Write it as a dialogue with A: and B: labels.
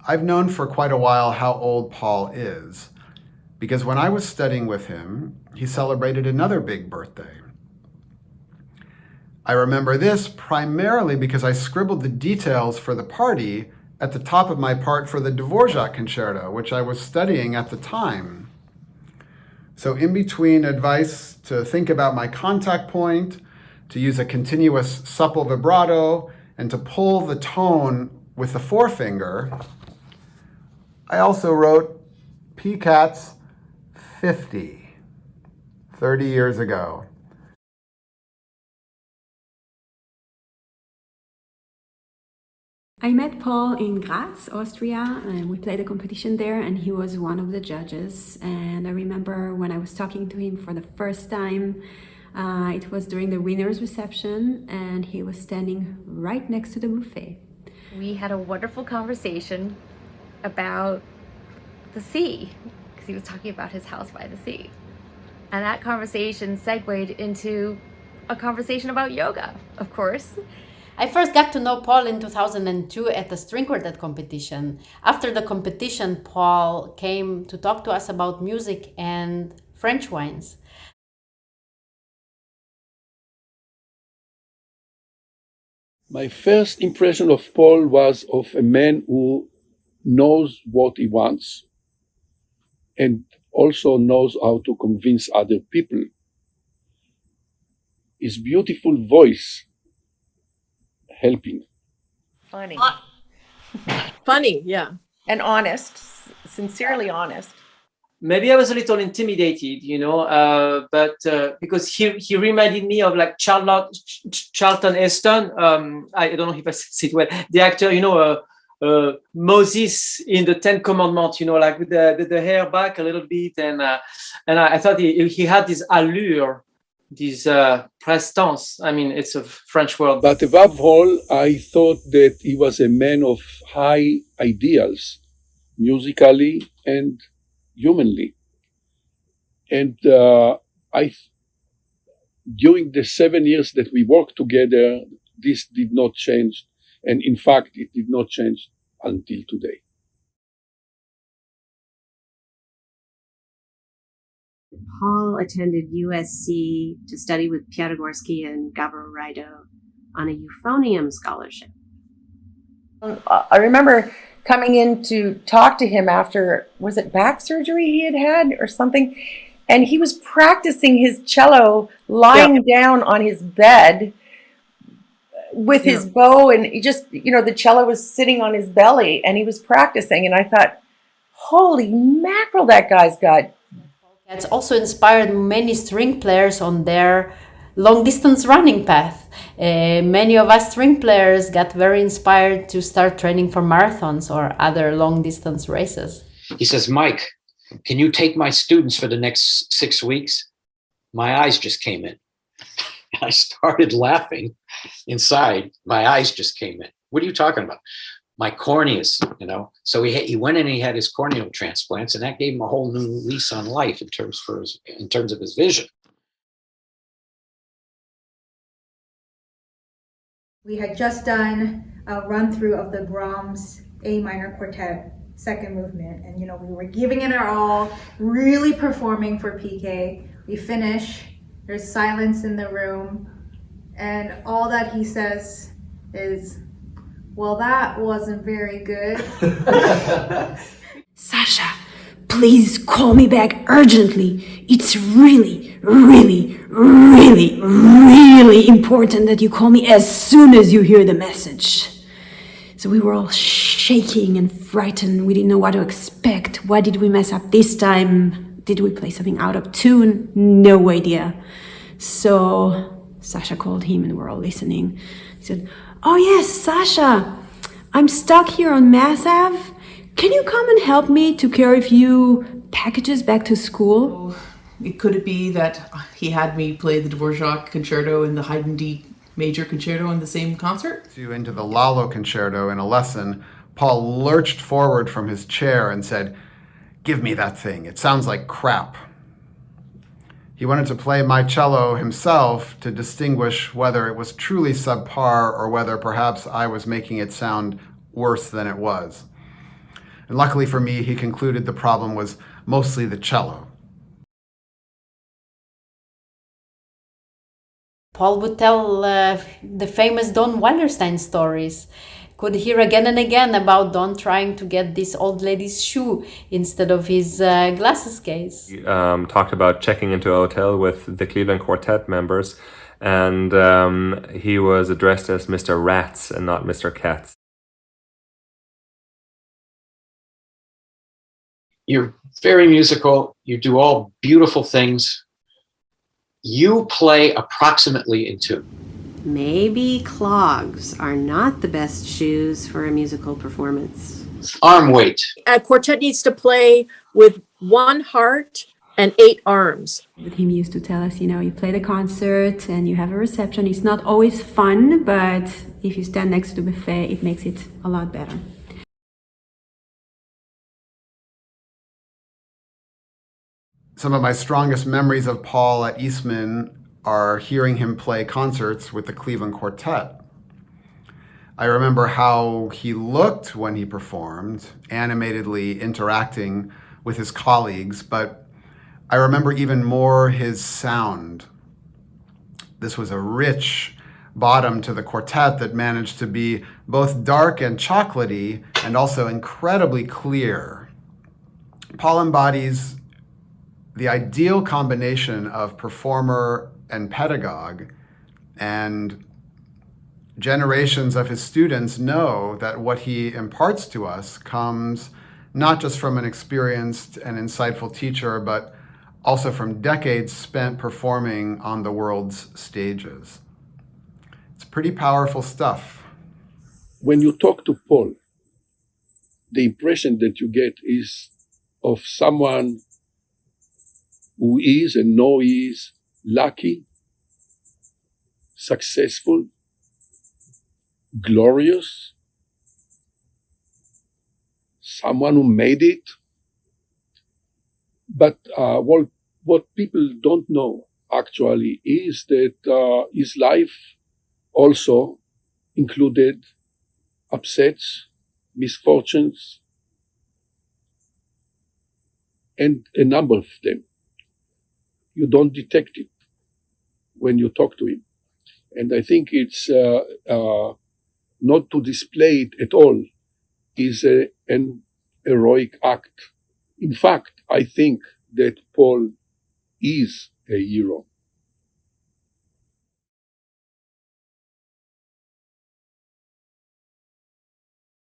A: I've known for quite a while how old Paul is, because when I was studying with him, he celebrated another big birthday. I remember this primarily because I scribbled the details for the party at the top of my part for the Dvorak concerto, which I was studying at the time. So in between advice to think about my contact point, to use a continuous supple vibrato, and to pull the tone with the forefinger, I also wrote PCATS 50, 30 years ago.
B: I met Paul in Graz, Austria, and we played a competition there, and he was one of the judges. And I remember when I was talking to him for the first time, it was during the winner's reception, and he was standing right next to the buffet.
C: We had a wonderful conversation about the sea, because he was talking about his house by the sea. And that conversation segued into a conversation about yoga, of course.
D: I first got to know Paul in 2002 at the string quartet competition. After the competition, Paul came to talk to us about music and French wines.
E: My first impression of Paul was of a man who knows what he wants and also knows how to convince other people. His beautiful voice helping.
F: Funny.
G: Funny, yeah.
F: And honest, sincerely honest.
H: Maybe I was a little intimidated, but because he reminded me of like Charlton Heston. I don't know if I said it well. The actor, Moses in the Ten Commandments, like with the hair back a little bit, and I thought he had this allure, this prestance. I mean, it's a French word.
E: But above all, I thought that he was a man of high ideals, musically and humanly. And during the 7 years that we worked together, this did not change. And in fact, it did not change until today.
I: Paul attended USC to study with Piatigorsky and Gabor Raido on a euphonium scholarship.
F: I remember coming in to talk to him after, was it back surgery he had or something? And he was practicing his cello lying down on his bed with his bow, and he just, the cello was sitting on his belly and he was practicing. And I thought, holy mackerel, that guy's got.
D: It's also inspired many string players on their long distance running path. Many of us string players got very inspired to start training for marathons or other long distance races.
J: He says, Mike, can you take my students for the next 6 weeks? My eyes just came in. I started laughing inside. My eyes just came in. What are you talking about? My corneas, So he went in and he had his corneal transplants, and that gave him a whole new lease on life in terms of his vision.
K: We had just done a run through of the Brahms A minor quartet second movement, and we were giving it our all, really performing for PK. We finish, there's silence in the room, and all that he says is, well, that wasn't very good.
B: Sasha, please call me back urgently. It's really, really, really, really important that you call me as soon as you hear the message. So we were all shaking and frightened. We didn't know what to expect. What did we mess up this time? Did we play something out of tune? No idea. So Sasha called him and we're all listening. He said, oh yes, Sasha, I'm stuck here on Mass Ave. Can you come and help me to carry a few packages back to school?
G: Could it be that he had me play the Dvorak concerto and the Haydn D major concerto in the same concert?
A: Into the Lalo concerto in a lesson, Paul lurched forward from his chair and said, give me that thing. It sounds like crap. He wanted to play my cello himself to distinguish whether it was truly subpar or whether perhaps I was making it sound worse than it was. And luckily for me, he concluded the problem was mostly the cello.
D: Paul would tell the famous Don Wallerstein stories. Could hear again and again about Don trying to get this old lady's shoe instead of his glasses case.
L: He talked about checking into a hotel with the Cleveland Quartet members, and he was addressed as Mr. Rats and not Mr. Katz.
J: You're very musical. You do all beautiful things. You play approximately in tune.
I: Maybe clogs are not the best shoes for a musical performance.
J: Arm weight.
M: A quartet needs to play with one heart and 8 arms.
B: Him used to tell us, you play the concert and you have a reception. It's not always fun, but if you stand next to the buffet, it makes it a lot better.
A: Some of my strongest memories of Paul at Eastman are hearing him play concerts with the Cleveland Quartet. I remember how he looked when he performed, animatedly interacting with his colleagues, but I remember even more his sound. This was a rich bottom to the quartet that managed to be both dark and chocolatey and also incredibly clear. Paul embodies the ideal combination of performer and pedagogue, and generations of his students know that what he imparts to us comes not just from an experienced and insightful teacher, but also from decades spent performing on the world's stages. It's pretty powerful stuff.
E: When you talk to Paul, the impression that you get is of someone who is and know he is lucky, successful, glorious, someone who made it. But what people don't know actually is that his life also included upsets, misfortunes, and a number of them. You don't detect it when you talk to him. And I think it's not to display it at all is an heroic act. In fact, I think that Paul is a hero.